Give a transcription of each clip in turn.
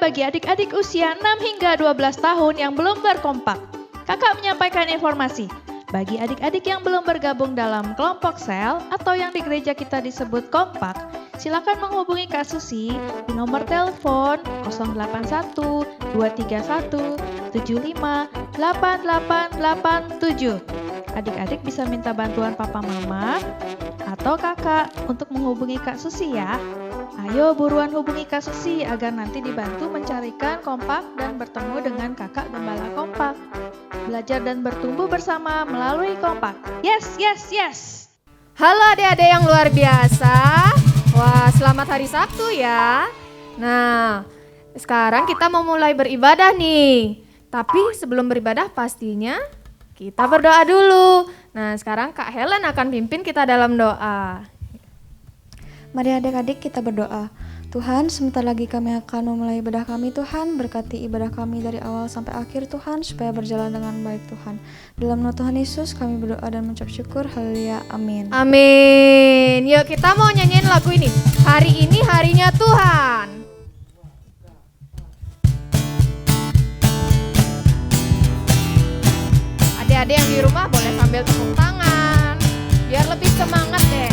bagi adik-adik usia 6 hingga 12 tahun yang belum berkompak. Kakak menyampaikan informasi, bagi adik-adik yang belum bergabung dalam kelompok sel atau yang di gereja kita disebut kompak, silakan menghubungi Kak Susi di nomor telepon 081 231 75 8887. Adik-adik bisa minta bantuan papa mama atau kakak untuk menghubungi Kak Susi ya. Ayo buruan hubungi Kak Susi agar nanti dibantu mencarikan kompak dan bertemu dengan kakak gembala kompak. Belajar dan bertumbuh bersama melalui kompak. Yes, yes, yes. Halo adik-adik yang luar biasa. Wah, selamat hari Sabtu ya. Nah, sekarang kita mau mulai beribadah nih. Tapi sebelum beribadah pastinya kita berdoa dulu. Nah, sekarang Kak Helen akan pimpin kita dalam doa. Mari adik-adik kita berdoa. Tuhan, sebentar lagi kami akan memulai ibadah kami Tuhan. Berkati ibadah kami dari awal sampai akhir Tuhan, supaya berjalan dengan baik Tuhan. Dalam nama Tuhan Yesus kami berdoa dan mengucap syukur. Haleluya, amin. Amin. Yuk kita mau nyanyiin lagu ini. Hari ini harinya Tuhan. Adik-adik yang di rumah boleh sambil tepuk tangan, biar lebih semangat deh.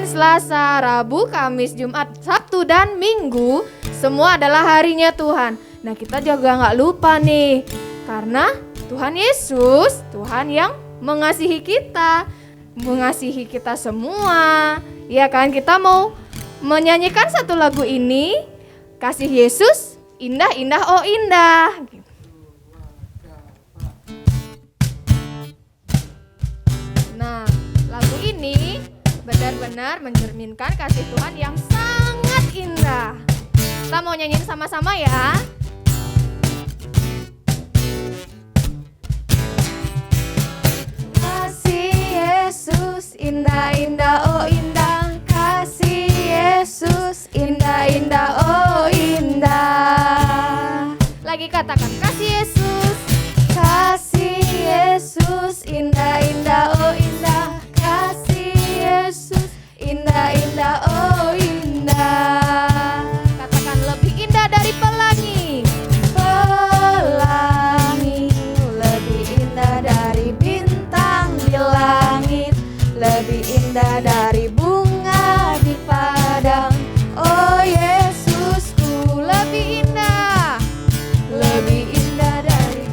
Selasa, Rabu, Kamis, Jumat, Sabtu, dan Minggu semua adalah harinya Tuhan. Nah, kita juga gak lupa nih, karena Tuhan Yesus, Tuhan yang mengasihi kita semua. Ya kan, kita mau menyanyikan satu lagu ini, Kasih Yesus, Indah, Indah, Oh Indah. Nah, lagu ini benar-benar mencerminkan kasih Tuhan yang sangat indah. Kita mau nyanyiin sama-sama ya. Kasih Yesus, indah, indah, oh indah. Kasih Yesus, indah, indah, oh indah. Lagi katakan, kasih Yesus. Kasih Yesus, indah, indah, oh indah. Kasih Yesus, indah, indah, oh indah. Katakan, lebih indah dari pelangi. Pelangi, lebih indah dari bintang di langit, lebih indah dari bunga di padang. Oh Yesusku, Lebih indah. lebih indah dari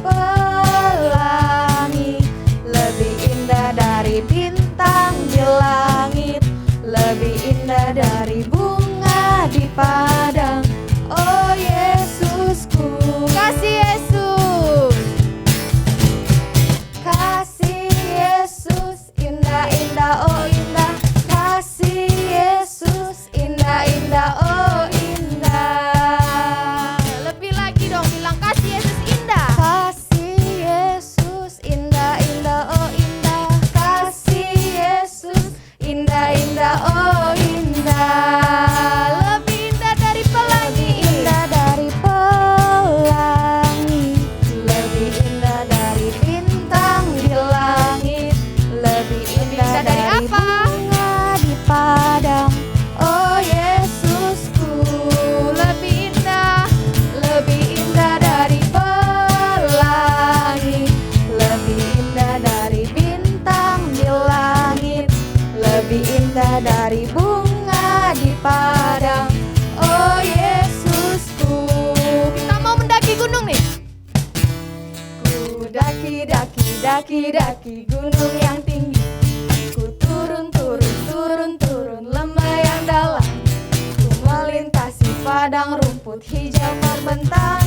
daki-daki gunung yang tinggi. Ku turun, turun, turun, turun lembah yang dalam. Ku melintasi padang rumput hijau terbentang.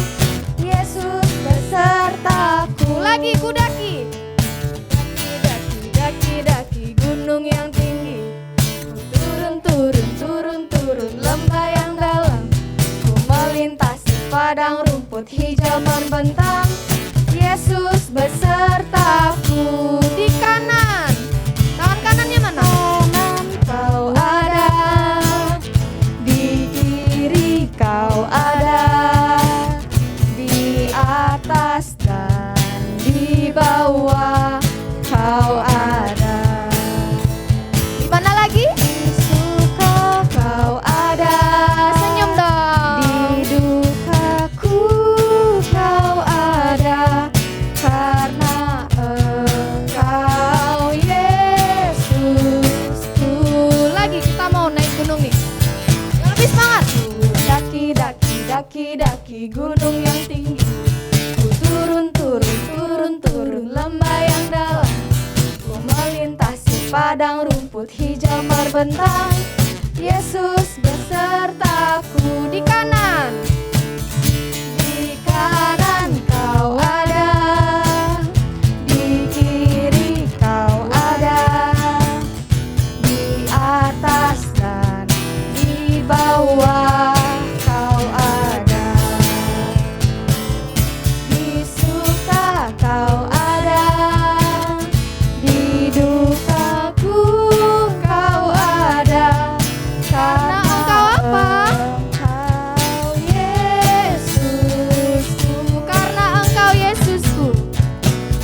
Yesus besertaku. Lagi ku daki. Daki, daki, daki gunung yang tinggi. Ku turun, turun, turun, turun lembah yang dalam. Ku melintasi padang rumput hijau terbentang. Yesus besertaku. Di kanan. Tangan kanannya mana? Kanan kau ada, di kiri kau ada, di atas dan di bawah kau ada. Di mana lagi? Di suka kau ada, Senyum dong. di dukaku kau ada, karena Engkau Yesusku. Lagi kita mau naik gunung nih. Yang lebih semangat. Daki, daki, daki, daki gunung yang tinggi. Ku turun, turun, turun, turun lembah yang dalam. Ku melintasi padang rumput hijau terbentang. Yesus besertaku. Di kanan. Di kanan kau ada, di kiri kau ada, di atas dan di bawah kau ada. Di suka kau ada, di dukaku kau ada, karena Engkau apa? Engkau Yesusku. Karena Engkau Yesusku.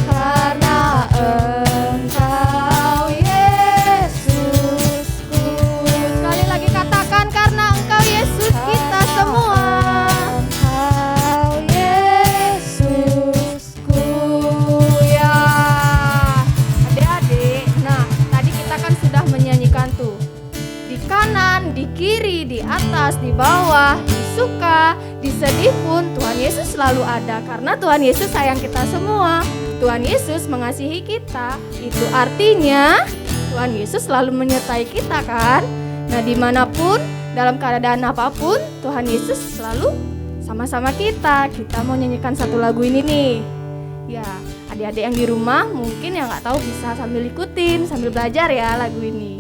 Karena Engkau Yesusku. Sekali lagi katakan, karena Engkau Yesus kita semua. Engkau Yesusku. Ya, adik-adik. Nah, tadi kita kan sudah menyanyikan tuh. Di kanan, di kiri, di atas, di bawah, di suka, di sedih pun Tuhan Yesus selalu ada. Karena Tuhan Yesus sayang kita semua. Tuhan Yesus mengasihi kita. Itu artinya Tuhan Yesus selalu menyertai kita kan. Nah, dimanapun, dalam keadaan apapun, Tuhan Yesus selalu sama-sama kita. Kita mau nyanyikan satu lagu ini nih. Ya, adik-adik yang di rumah mungkin yang nggak tahu bisa sambil ikutin, sambil belajar ya lagu ini.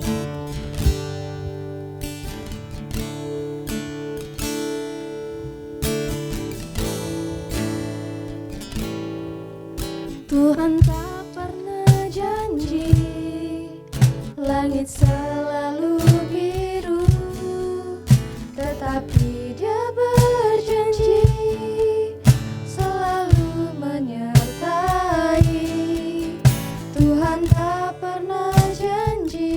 Tuhan tak pernah janji langit selalu biru, tetapi Dia berjanji selalu menyertai. Tuhan tak pernah janji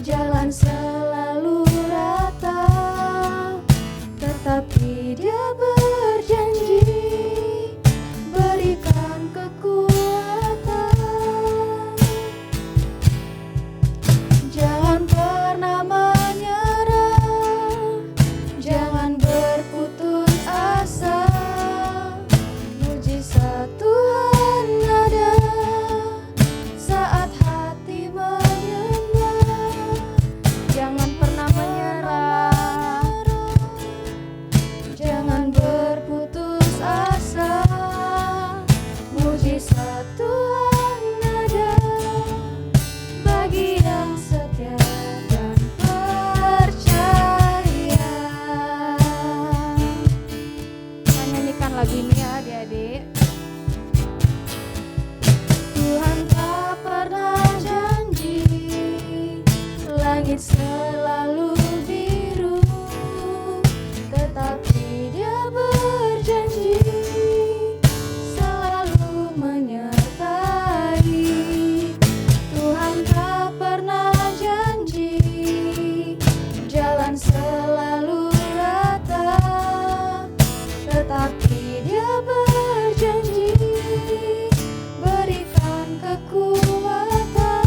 jalan selalu rata, tetapi Dia berjanji berikan kekuatan. Jangan pernah menyerah, jangan berputus asa. Mujizat Tuhan ada saat hati menyembah. Jangan pernah menyerah, jangan berputus asa. Mujizat Tuhan ada bagi yang setia dan percaya. Kita nyanyikan lagu ini ya adik-adik. Tuhan tak pernah janji langit selalu biru, tetapi Dia berjanji selalu menyertai. Tuhan tak pernah janji jalan selalu rata, tetapi Dia berjanji berikan kekuatan.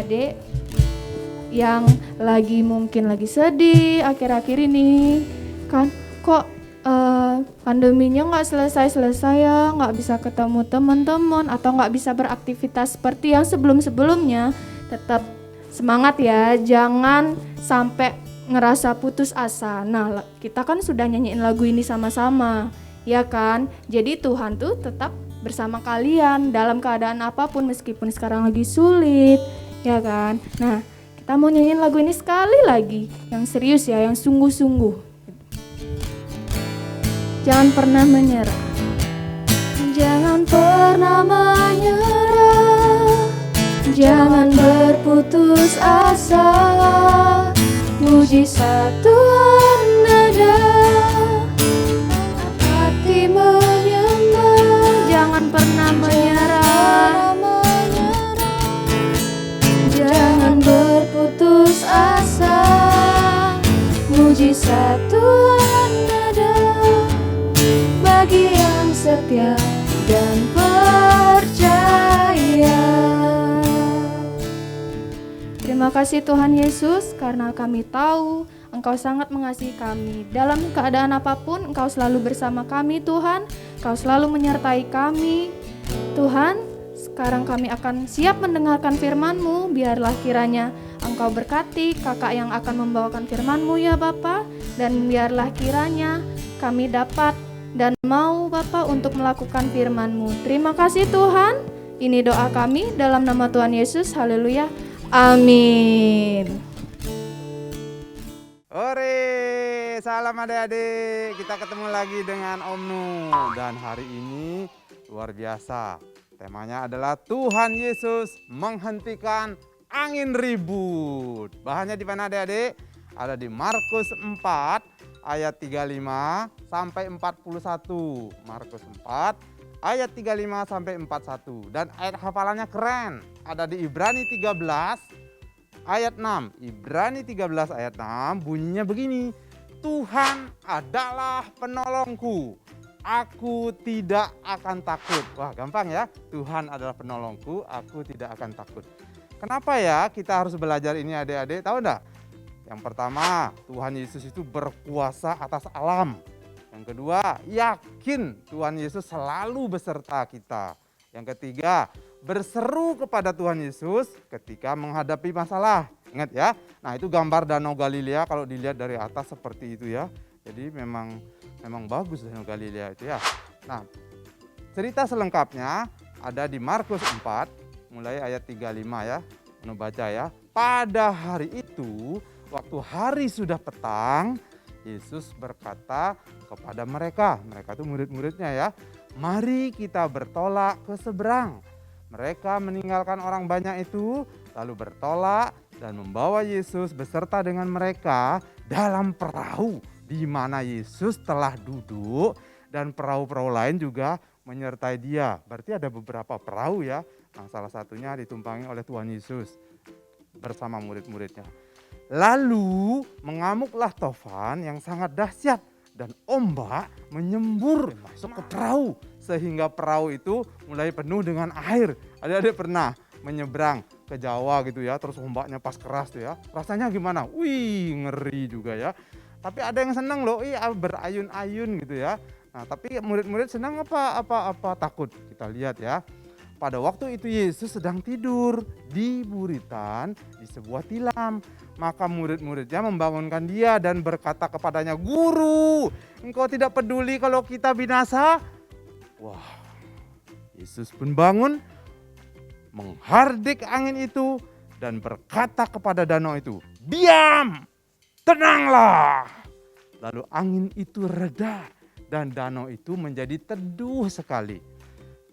adik-adik yang mungkin lagi sedih akhir-akhir ini kan, kok pandeminya nggak selesai-selesai ya, nggak bisa ketemu teman-teman atau nggak bisa beraktivitas seperti yang sebelum-sebelumnya. Tetap semangat ya, jangan sampai ngerasa putus asa. Nah, kita kan sudah nyanyiin lagu ini sama-sama, ya kan? Jadi Tuhan tuh tetap bersama kalian dalam keadaan apapun meskipun sekarang lagi sulit, ya kan? Nah, kita mau nyanyiin lagu ini sekali lagi, yang serius ya, yang sungguh-sungguh. Jangan pernah menyerah. Jangan pernah menyerah. Jangan berputus asa. Mujizat Tuhan ada. Hati menyembah. Jangan pernah menyerah. Jangan berputus asa. Mujizat Tuhan ada bagi yang setia dan percaya. Terima kasih Tuhan Yesus, karena kami tahu Engkau sangat mengasihi kami. Dalam keadaan apapun Engkau selalu bersama kami Tuhan. Engkau selalu menyertai kami Tuhan. Sekarang kami akan siap mendengarkan firman-Mu. Biarlah kiranya Engkau berkati kakak yang akan membawakan firman-Mu ya Bapa. Dan biarlah kiranya kami dapat dan mau Bapa untuk melakukan firman-Mu. Terima kasih Tuhan. Ini doa kami dalam nama Tuhan Yesus. Haleluya. Amin. Ore, salam adik-adik. Kita ketemu lagi dengan Om Nu. Dan hari ini luar biasa. Temanya adalah Tuhan Yesus menghentikan angin ribut. Bahannya di mana adik-adik? Ada di Markus 4 ayat 35 sampai 41. Markus 4 ayat 35 sampai 41. Dan ayat hafalannya keren. Ada di Ibrani 13 ayat 6. Ibrani 13 ayat 6 bunyinya begini. Tuhan adalah penolongku. Aku tidak akan takut. Wah, gampang ya. Tuhan adalah penolongku, aku tidak akan takut. Kenapa ya kita harus belajar ini adik-adik? Tahu enggak? Yang pertama, Tuhan Yesus itu berkuasa atas alam. Yang kedua, yakin Tuhan Yesus selalu beserta kita. Yang ketiga, berseru kepada Tuhan Yesus ketika menghadapi masalah. Ingat ya, nah itu gambar Danau Galilea kalau dilihat dari atas seperti itu ya. Jadi memang bagus Danau Galilea itu ya. Nah, cerita selengkapnya ada di Markus 4 mulai ayat 35 ya. Mau baca ya. Pada hari itu, waktu hari sudah petang, Yesus berkata kepada mereka itu murid-muridnya ya, mari kita bertolak ke seberang. Mereka meninggalkan orang banyak itu, lalu bertolak dan membawa Yesus beserta dengan mereka dalam perahu di mana Yesus telah duduk dan perahu-perahu lain juga menyertai dia. Berarti ada beberapa perahu ya, nah salah satunya ditumpangi oleh Tuhan Yesus bersama murid-muridnya. Lalu mengamuklah tofan yang sangat dahsyat dan ombak menyembur masuk ke perahu sehingga perahu itu mulai penuh dengan air. Adik-adik pernah menyeberang ke Jawa gitu ya, terus ombaknya pas keras tuh ya. Rasanya gimana? Wih, ngeri juga ya. Tapi ada yang senang loh, berayun-ayun gitu ya. Nah, tapi murid-murid senang apa takut? Kita lihat ya. Pada waktu itu Yesus sedang tidur di buritan di sebuah tilam. Maka murid-muridnya membangunkan dia dan berkata kepadanya, Guru, engkau tidak peduli kalau kita binasa? Wah, Yesus pun bangun, menghardik angin itu dan berkata kepada danau itu, diam, tenanglah. Lalu angin itu reda dan danau itu menjadi teduh sekali.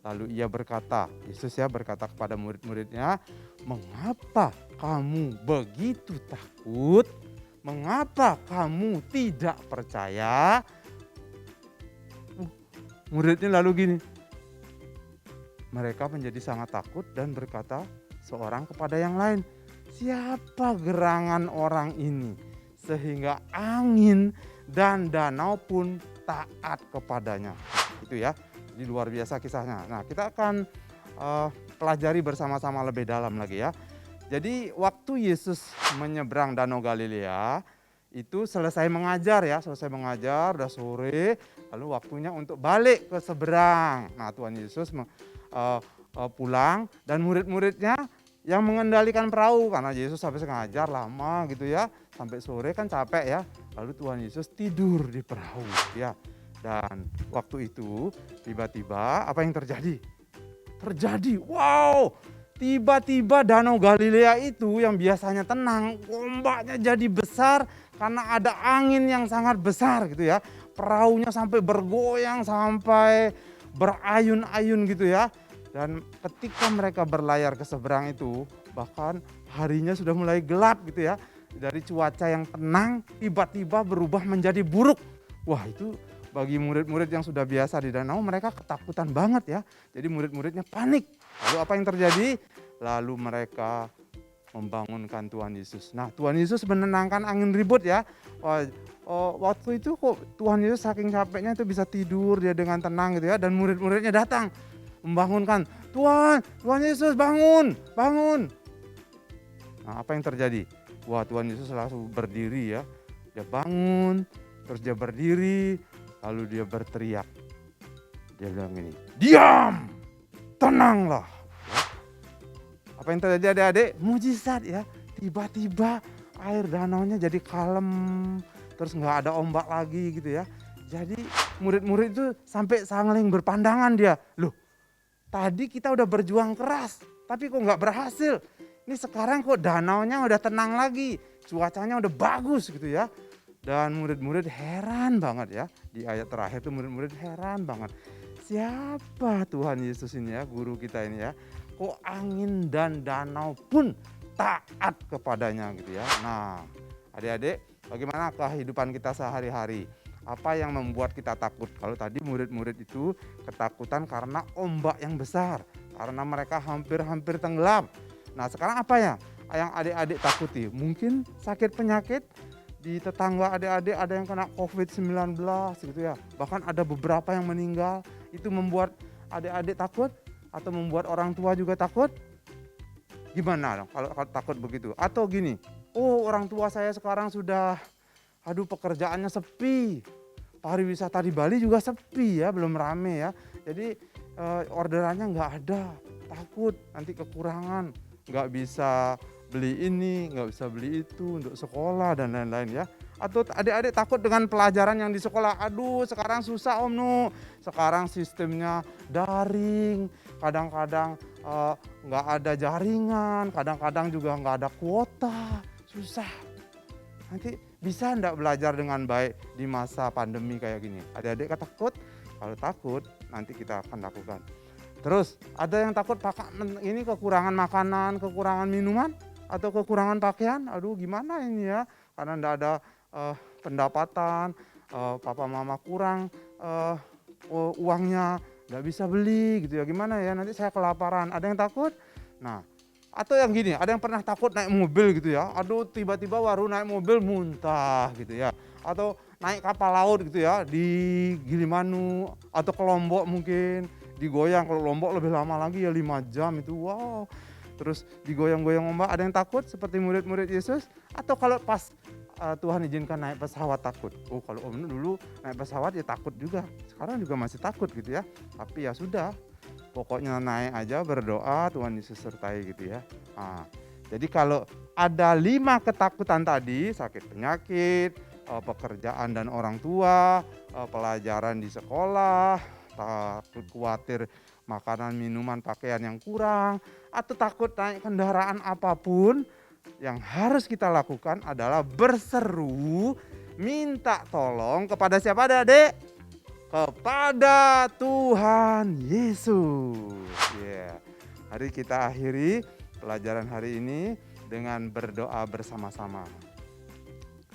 Lalu ia berkata, Yesus ya berkata kepada murid-muridnya, mengapa kamu begitu takut? Mengapa kamu tidak percaya? Muridnya lalu gini, mereka menjadi sangat takut dan berkata seorang kepada yang lain, siapa gerangan orang ini sehingga angin dan danau pun taat kepadanya. Itu ya. Jadi luar biasa kisahnya. Nah, kita akan pelajari bersama-sama lebih dalam lagi ya. Jadi waktu Yesus menyeberang Danau Galilea, itu selesai mengajar ya, udah sore, lalu waktunya untuk balik ke seberang. Nah, Tuhan Yesus pulang dan murid-muridnya yang mengendalikan perahu, karena Yesus habis ngajar lama gitu ya, sampai sore kan capek ya. Lalu Tuhan Yesus tidur di perahu ya. Dan waktu itu tiba-tiba apa yang terjadi? Wow, tiba-tiba Danau Galilea itu yang biasanya tenang, ombaknya jadi besar karena ada angin yang sangat besar gitu ya. Perahunya sampai bergoyang, sampai berayun-ayun gitu ya. Dan ketika mereka berlayar ke seberang itu, bahkan harinya sudah mulai gelap gitu ya. Dari cuaca yang tenang tiba-tiba berubah menjadi buruk. Wah, itu bagi murid-murid yang sudah biasa di danau, mereka ketakutan banget ya. Jadi murid-muridnya panik. Lalu apa yang terjadi? Lalu mereka membangunkan Tuhan Yesus. Nah, Tuhan Yesus menenangkan angin ribut ya. Waktu itu kok Tuhan Yesus saking capeknya itu bisa tidur dia dengan tenang gitu ya. Dan murid-muridnya datang membangunkan, Tuhan Yesus bangun. Nah, apa yang terjadi? Wah, Tuhan Yesus langsung berdiri ya. Dia bangun, terus dia berdiri, lalu dia berteriak. Dia bilang gini, diam, tenanglah. Ya. Apa yang terjadi adik-adik? Mujizat ya. Tiba-tiba air danaunya jadi kalem, terus nggak ada ombak lagi gitu ya. Jadi murid-murid itu sampai saling berpandangan dia. Loh, tadi kita udah berjuang keras, tapi kok nggak berhasil. Ini sekarang kok danaunya udah tenang lagi, cuacanya udah bagus gitu ya. Dan murid-murid heran banget ya. Di ayat terakhir tuh murid-murid heran banget. Siapa Tuhan Yesus ini ya, guru kita ini ya. Kok angin dan danau pun taat kepadanya gitu ya. Nah, adik-adik, bagaimana kehidupan kita sehari-hari? Apa yang membuat kita takut? Kalau tadi murid-murid itu ketakutan karena ombak yang besar. Karena mereka hampir-hampir tenggelam. Nah, sekarang apa ya yang adik-adik takuti? Mungkin sakit penyakit. Di tetangga adik-adik ada yang kena COVID-19 gitu ya. Bahkan ada beberapa yang meninggal. Itu membuat adik-adik takut atau membuat orang tua juga takut? Gimana dong kalau takut begitu? Atau gini, orang tua saya sekarang sudah pekerjaannya sepi. Pariwisata di Bali juga sepi ya, belum rame ya. Jadi orderannya nggak ada. Takut nanti kekurangan, nggak bisa beli ini, nggak bisa beli itu untuk sekolah dan lain-lain ya. Atau adik-adik takut dengan pelajaran yang di sekolah. Aduh, sekarang susah Om Nu. Sekarang sistemnya daring, kadang-kadang nggak ada jaringan, kadang-kadang juga nggak ada kuota, susah. Nanti bisa enggak belajar dengan baik di masa pandemi kayak gini? Adik-adik takut? Kalau takut, nanti kita akan lakukan. Terus ada yang takut ini kekurangan makanan, kekurangan minuman, atau kekurangan pakaian. Aduh, gimana ini ya? Karena enggak ada pendapatan, papa mama kurang uangnya, enggak bisa beli gitu ya. Gimana ya? Nanti saya kelaparan. Ada yang takut? Nah, atau yang gini, ada yang pernah takut naik mobil gitu ya. Aduh, tiba-tiba baru naik mobil muntah gitu ya. Atau naik kapal laut gitu ya di Gilimanuk atau ke Lombok mungkin. Digoyang, kalau Lombok lebih lama lagi ya 5 jam itu. Wow. Terus digoyang-goyang ombak. Ada yang takut seperti murid-murid Yesus? Atau kalau pas Tuhan izinkan naik pesawat takut? Kalau Om dulu naik pesawat ya takut juga. Sekarang juga masih takut gitu ya. Tapi ya sudah. Pokoknya naik aja, berdoa, Tuhan Yesus sertai gitu ya. Nah, jadi kalau ada 5 ketakutan tadi, sakit penyakit, pekerjaan dan orang tua, pelajaran di sekolah, takut khawatir makanan, minuman, pakaian yang kurang, atau takut naik kendaraan apapun, yang harus kita lakukan adalah berseru, minta tolong kepada siapa adik? Kepada Tuhan Yesus. Yeah. Mari kita akhiri pelajaran hari ini dengan berdoa bersama-sama.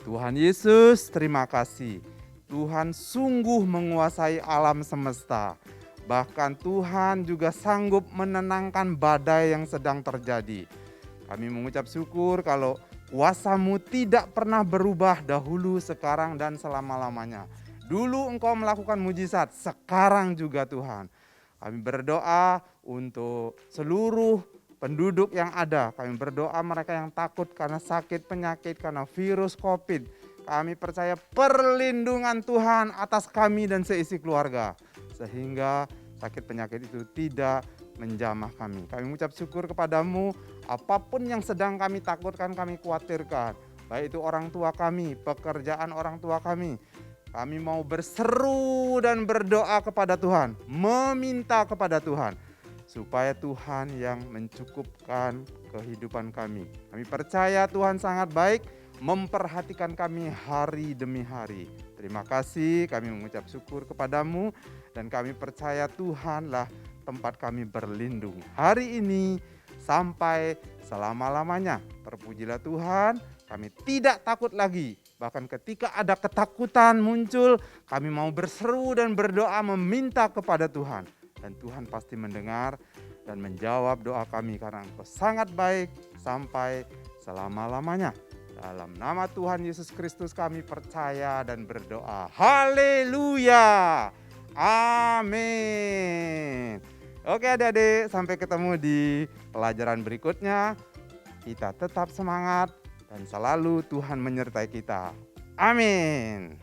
Tuhan Yesus, terima kasih. Tuhan sungguh menguasai alam semesta. Bahkan Tuhan juga sanggup menenangkan badai yang sedang terjadi. Kami mengucap syukur kalau kuasa-Mu tidak pernah berubah dahulu, sekarang, dan selama-lamanya. Dulu Engkau melakukan mujizat, sekarang juga Tuhan. Kami berdoa untuk seluruh penduduk yang ada. Kami berdoa mereka yang takut karena sakit penyakit, karena virus COVID. Kami percaya perlindungan Tuhan atas kami dan seisi keluarga. Sehingga sakit penyakit itu tidak menjamah kami. Kami mengucap syukur kepadamu, apapun yang sedang kami takutkan, kami khawatirkan. Baik itu orang tua kami, pekerjaan orang tua kami. Kami mau berseru dan berdoa kepada Tuhan, meminta kepada Tuhan, supaya Tuhan yang mencukupkan kehidupan kami. Kami percaya Tuhan sangat baik, memperhatikan kami hari demi hari. Terima kasih, kami mengucap syukur kepadamu, dan kami percaya Tuhanlah tempat kami berlindung hari ini sampai selama-lamanya. Terpujilah Tuhan, kami tidak takut lagi. Bahkan ketika ada ketakutan muncul, kami mau berseru dan berdoa meminta kepada Tuhan. Dan Tuhan pasti mendengar dan menjawab doa kami karena Engkau sangat baik sampai selama-lamanya. Dalam nama Tuhan Yesus Kristus kami percaya dan berdoa. Haleluya. Amin. Oke adik-adik, sampai ketemu di pelajaran berikutnya. Kita tetap semangat dan selalu Tuhan menyertai kita. Amin.